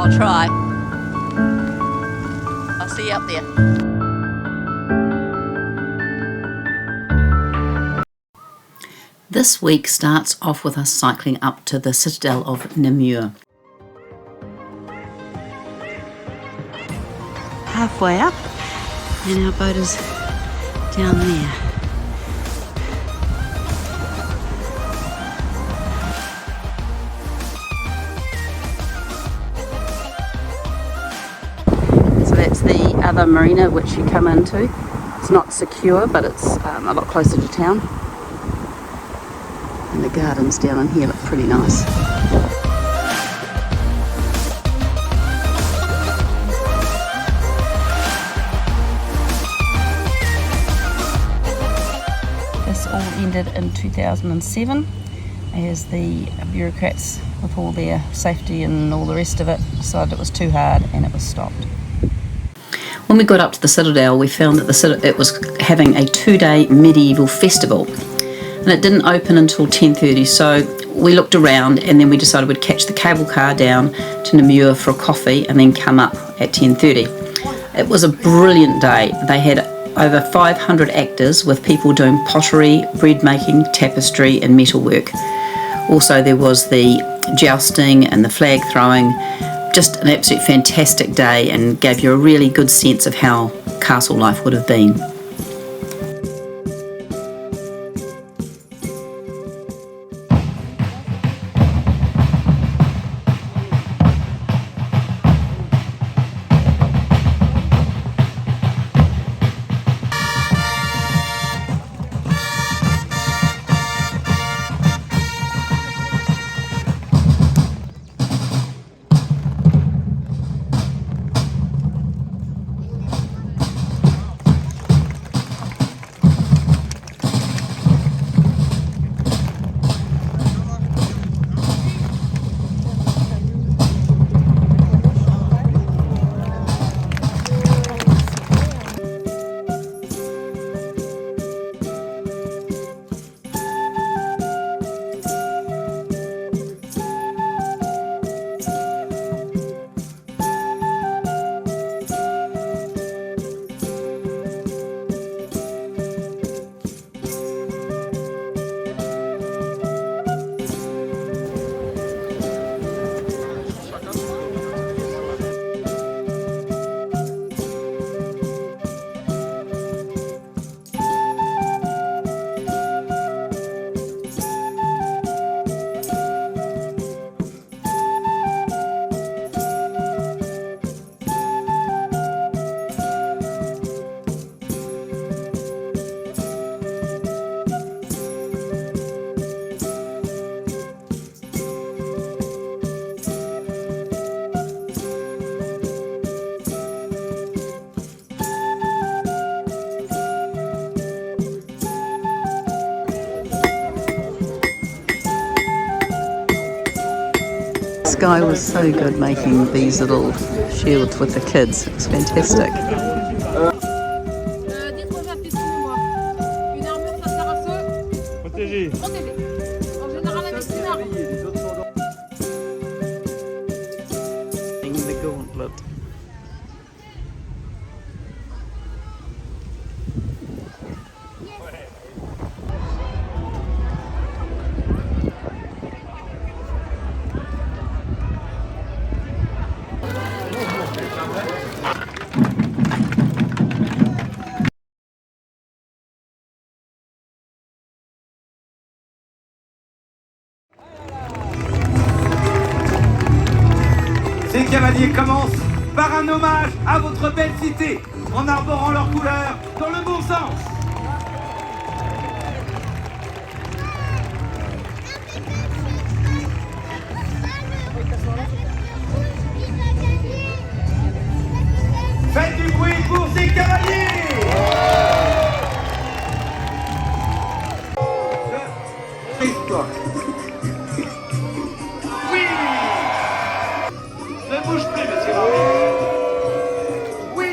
I'll try. I'll see you up there. This week starts off with us cycling up to the citadel of Namur. Halfway up, and our boat is down there. So that's the other marina which you come into. It's not secure, but it's a lot closer to town. And the gardens down in here look pretty nice. This all ended in 2007 as the bureaucrats, with all their safety and all the rest of it, decided it was too hard and it was stopped. When we got up to the citadel, we found that it was having a 2-day medieval festival. And it didn't open until 10:30, so we looked around and then we decided we'd catch the cable car down to Namur for a coffee and then come up at 10:30. It was a brilliant day. They had over 500 actors with people doing pottery, bread making, tapestry and metalwork. Also there was the jousting and the flag throwing. Just an absolute fantastic day and gave you a really good sense of how castle life would have been. This guy was so good making these little shields with the kids. It was fantastic. The gauntlet. Ces cavaliers commencent par un hommage à votre belle cité, en arborant leurs couleurs dans le bon sens. Faites du bruit pour ces cavaliers! Oui! Ne bouge plus, monsieur l'armée. Oui!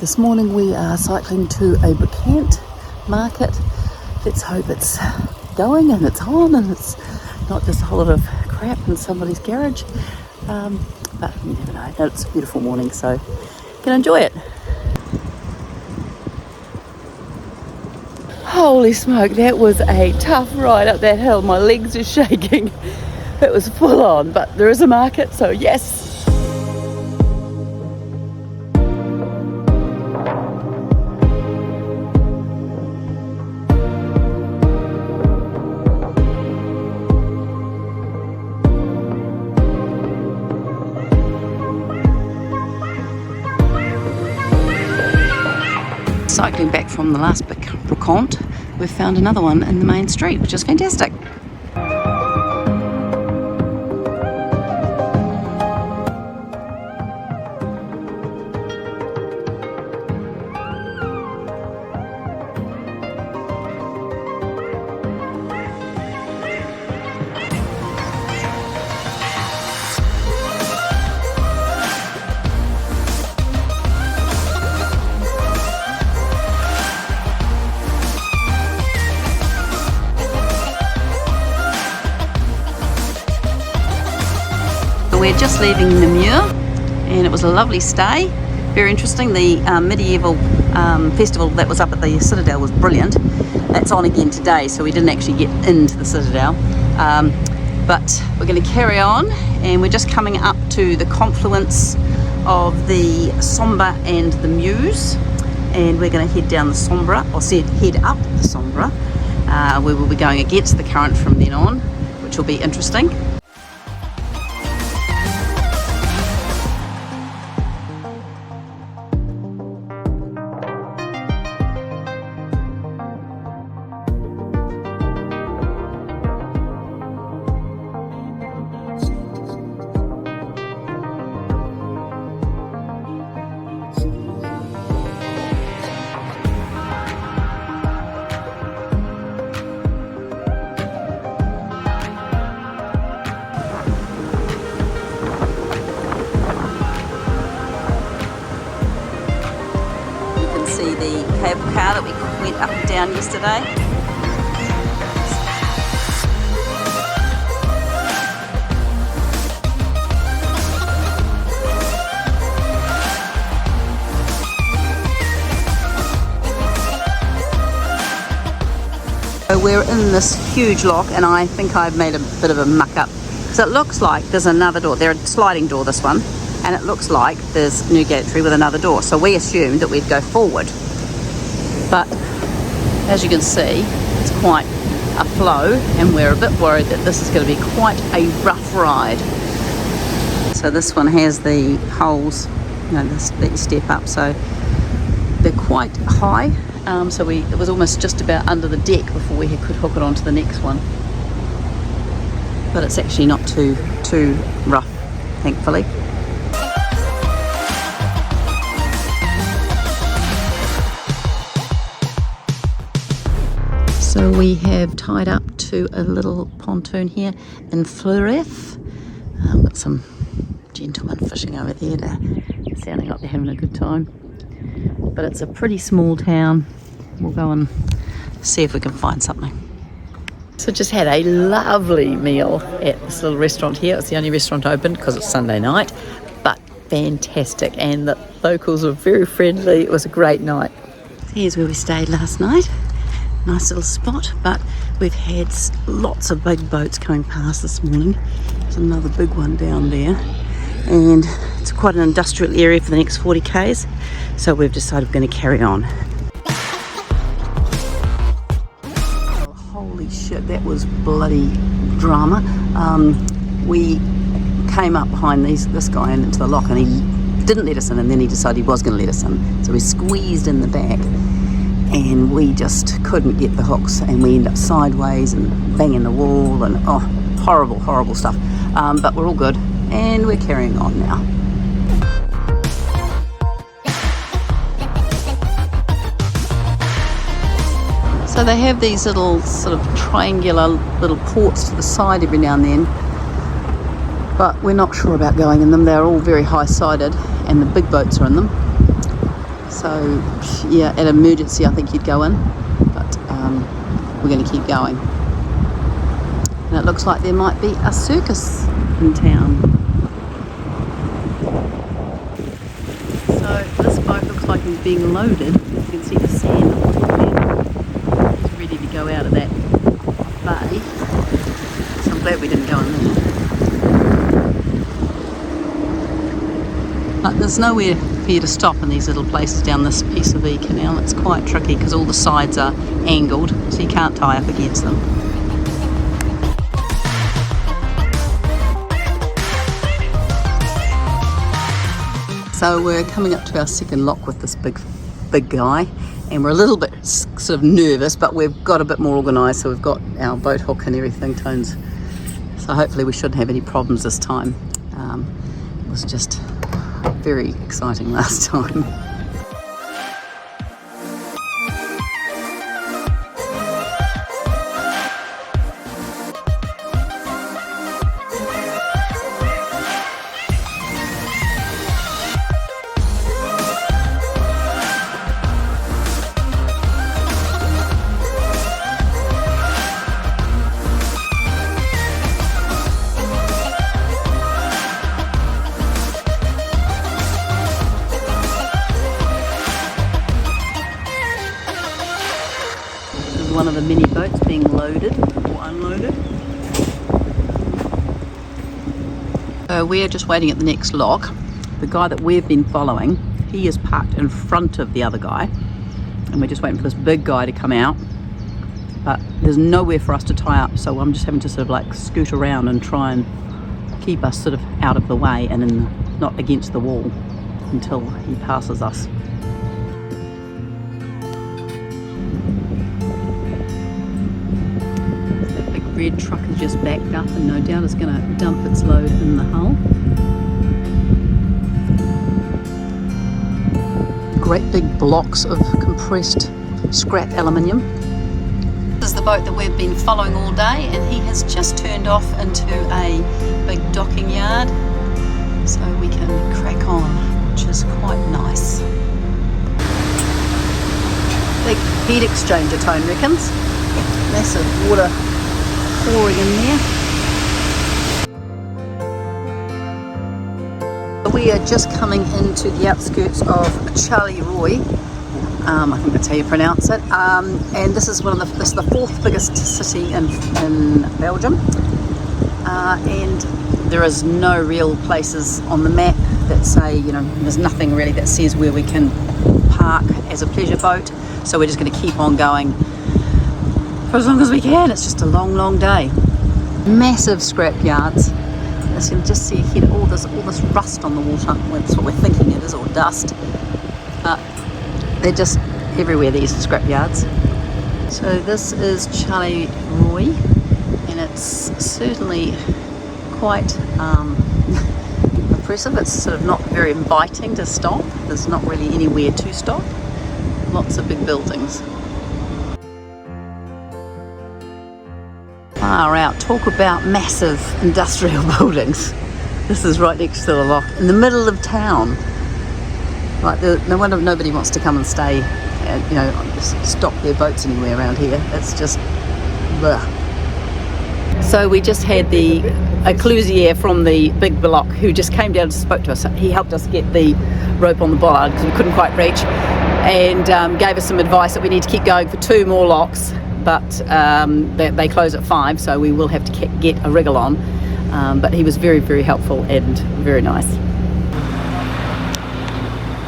this morning we are cycling to a Bacant market. Let's hope it's going and it's on and it's not just a whole lot of crap in somebody's garage. But you never know. It's a beautiful morning, so you can enjoy it. Holy smoke, that was a tough ride up that hill. My legs are shaking. It was full on, but there is a market, so yes. Cycling back from the last Bacant, we've found another one in the main street, which is fantastic. We're just leaving Namur, and it was a lovely stay, very interesting. The medieval festival that was up at the Citadel was brilliant. That's on again today, so we didn't actually get into the Citadel, but we're going to carry on, and we're just coming up to the confluence of the Sambre and the Meuse, and we're going to head down the Sambre, or head up the Sambre, where we'll be going against the current from then on, which will be interesting. See the cable car that we went up and down yesterday. So we're in this huge lock, and I think I've made a bit of a muck up. So it looks like there's another door. There's a sliding door, this one. And it looks like there's new gantry with another door, so we assumed that we'd go forward, but as you can see it's quite a flow, and we're a bit worried that this is going to be quite a rough ride. So this one has the holes, that you step up, so they're quite high, so it was almost just about under the deck before we could hook it onto the next one, but it's actually not too rough, thankfully. So we have tied up to a little pontoon here in Fleuref. Got some gentlemen fishing over there, sounding like they're having a good time. But it's a pretty small town. We'll go and see if we can find something. So just had a lovely meal at this little restaurant here. It's the only restaurant open because it's Sunday night, but fantastic. And the locals were very friendly. It was a great night. Here's where we stayed last night. Nice little spot, but we've had lots of big boats coming past this morning. There's another big one down there, and it's quite an industrial area for the next 40 k's, so we've decided we're going to carry on. Oh, holy shit, that was bloody drama. We came up behind this guy and into the lock, and he didn't let us in, and then he decided he was going to let us in, so we squeezed in the back. And we just couldn't get the hooks, and we ended up sideways and banging the wall, and oh, horrible stuff. But we're all good, and we're carrying on now. So they have these little sort of triangular little ports to the side every now and then, but we're not sure about going in them. They're all very high-sided, and the big boats are in them. So yeah, at emergency I think you'd go in, but we're going to keep going. And it looks like there might be a circus in town. So this boat looks like it's being loaded. You can see the sand on top there. It's ready to go out of that bay. So I'm glad we didn't go in there. But there's nowhere for you to stop in these little places down this piece of the canal. It's quite tricky because all the sides are angled, so you can't tie up against them. So we're coming up to our second lock with this big guy, and we're a little bit sort of nervous, but we've got a bit more organised, so we've got our boat hook and everything, Tones. So hopefully we shouldn't have any problems this time. It was just very exciting last time. One of the mini boats being loaded or unloaded. So we're just waiting at the next lock. The guy that we've been following, he is parked in front of the other guy, and we're just waiting for this big guy to come out, but there's nowhere for us to tie up, so I'm just having to sort of like scoot around and try and keep us sort of out of the way and not against the wall until he passes us. Red truck is just backed up and no doubt is going to dump its load in the hull. Great big blocks of compressed scrap aluminium. This is the boat that we've been following all day, and he has just turned off into a big docking yard, so we can crack on, which is quite nice. Big heat exchanger, Tone reckons. Massive water pouring in there. We are just coming into the outskirts of Charleroi. I think that's how you pronounce it. And this is this is the fourth biggest city in Belgium. And there is no real places on the map that say, there's nothing really that says where we can park as a pleasure boat. So we're just going to keep on going for as long as we can. It's just a long day. Massive scrap yards. As you can just see ahead, all this rust on the water. That's what we're thinking it is, or dust. They're just everywhere, these scrap yards. So this is Charleroi, and it's certainly quite impressive. It's sort of not very inviting to stop. There's not really anywhere to stop. Lots of big buildings. Far out. Talk about massive industrial buildings. This is right next to the lock, in the middle of town. Like, no wonder nobody wants to come and stay, stop their boats anywhere around here. It's just, bleh. So we just had the ecclesiaire from the big block who just came down and spoke to us. He helped us get the rope on the bollard because we couldn't quite reach, and gave us some advice that we need to keep going for 2 more locks. But they close at 5, so we will have to get a wriggle on. But he was very, very helpful and very nice.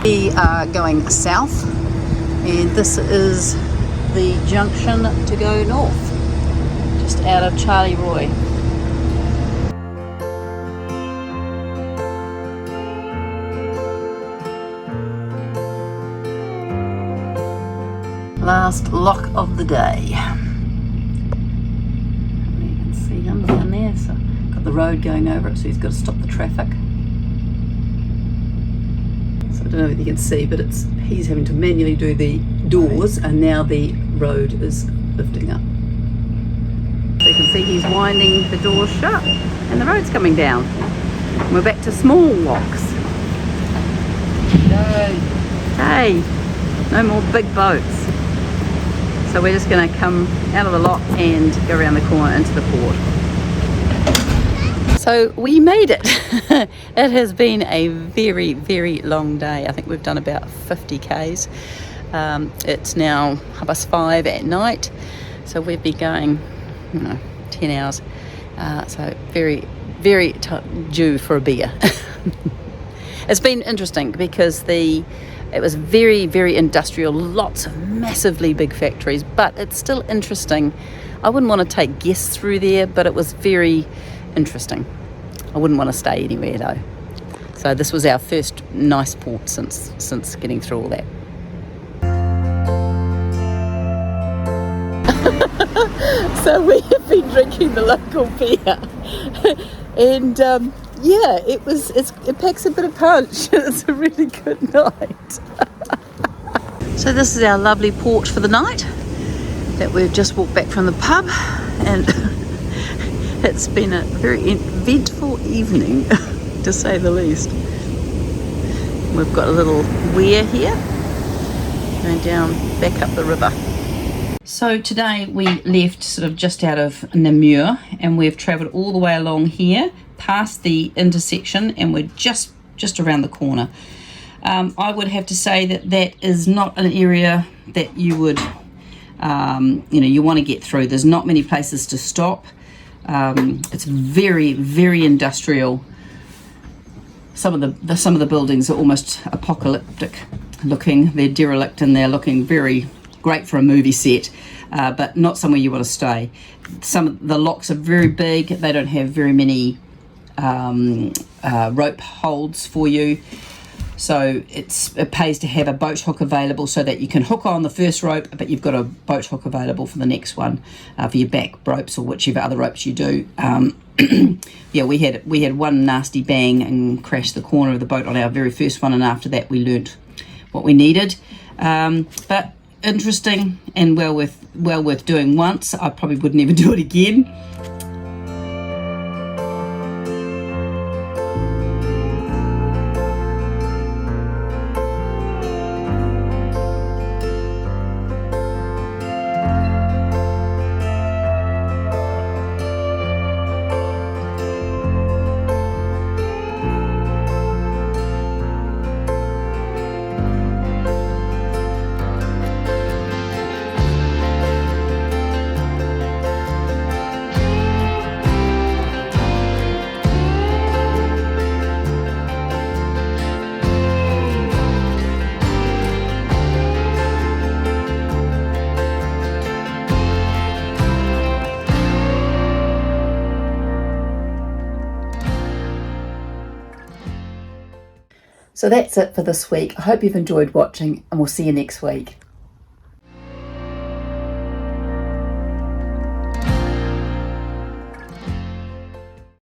We are going south, and this is the junction to go north, just out of Charleroi. Last lock of the day. You can see him down there. So got the road going over it, so he's got to stop the traffic. So I don't know if you can see, but he's having to manually do the doors, and now the road is lifting up. So you can see he's winding the doors shut, and the road's coming down. We're back to small locks. Go. Okay, no more big boats. So we're just going to come out of the lock and go around the corner into the port. So we made it. It has been a very, very long day. I think we've done about 50 k's. It's now 5:30 at night. So we've been going, 10 hours. So very, very due for a beer. It's been interesting because it was very, very industrial, lots of massively big factories, but it's still interesting. I wouldn't want to take guests through there, but it was very interesting. I wouldn't want to stay anywhere though. So this was our first nice port since getting through all that. So we have been drinking the local beer, and it packs a bit of punch. It's a really good night. So this is our lovely port for the night that we've just walked back from the pub, and it's been a very eventful evening, to say the least. We've got a little weir here going down back up the river. So today we left sort of just out of Namur, and we've travelled all the way along here past the intersection, and we're just around the corner. I would have to say that is not an area that you would you want to get through. There's not many places to stop. It's very, very industrial. Some of the buildings are almost apocalyptic looking. They're derelict and they're looking very great for a movie set, but not somewhere you want to stay. Some of the locks are very big. They don't have very many rope holds for you, so it pays to have a boat hook available so that you can hook on the first rope, but you've got a boat hook available for the next one, for your back ropes or whichever other ropes you do. Yeah, we had one nasty bang and crashed the corner of the boat on our very first one, and after that we learnt what we needed. But interesting and well worth doing once. I probably would never do it again. So that's it for this week. I hope you've enjoyed watching, and we'll see you next week.